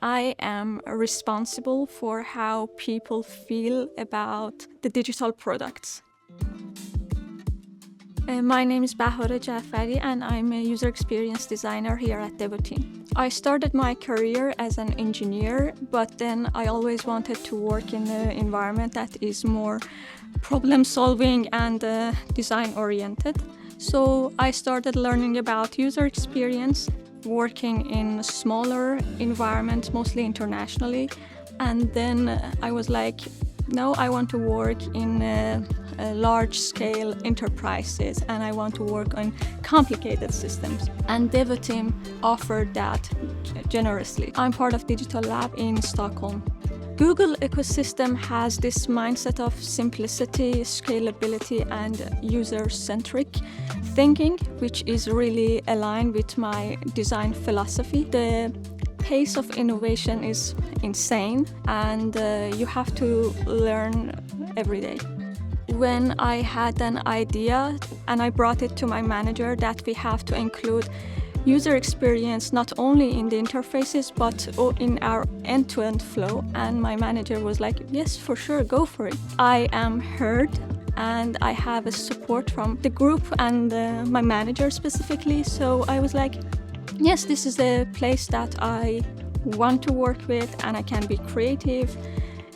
I am responsible for how people feel about the digital products. My name is Bahareh Jafari and I'm a user experience designer here at Devoteam. I started my career as an engineer, but then I always wanted to work in an environment that is more problem solving and design oriented. So I started learning about user experience, working in smaller environments, mostly internationally. And then I was like, no, I want to work in large-scale enterprises and I want to work on complicated systems. And Devoteam offered that generously. I'm part of Digital Lab in Stockholm. Google ecosystem has this mindset of simplicity, scalability, and user-centric thinking, which is really aligned with my design philosophy. The pace of innovation is insane, and you have to learn every day. When I had an idea and I brought it to my manager that we have to include user experience not only in the interfaces but in our end-to-end flow, and my manager was like, yes, for sure, go for it. I am heard and I have a support from the group and my manager specifically, so I was like, yes, this is a place that I want to work with and I can be creative.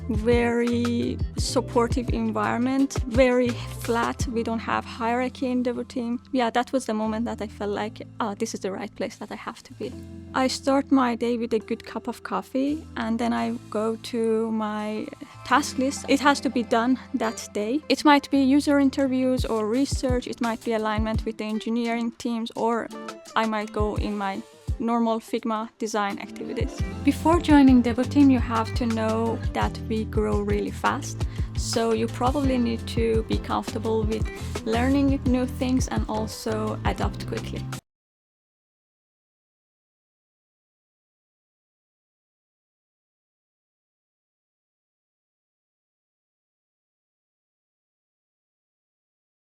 Very supportive environment, very flat. We don't have hierarchy in Devoteam. Yeah, that was the moment that I felt like, oh, this is the right place that I have to be. I start my day with a good cup of coffee and then I go to my task list. It has to be done that day. It might be user interviews or research. It might be alignment with the engineering teams, or I might go in my normal Figma design activities. Before joining Devoteam, you have to know that we grow really fast. So you probably need to be comfortable with learning new things and also adapt quickly.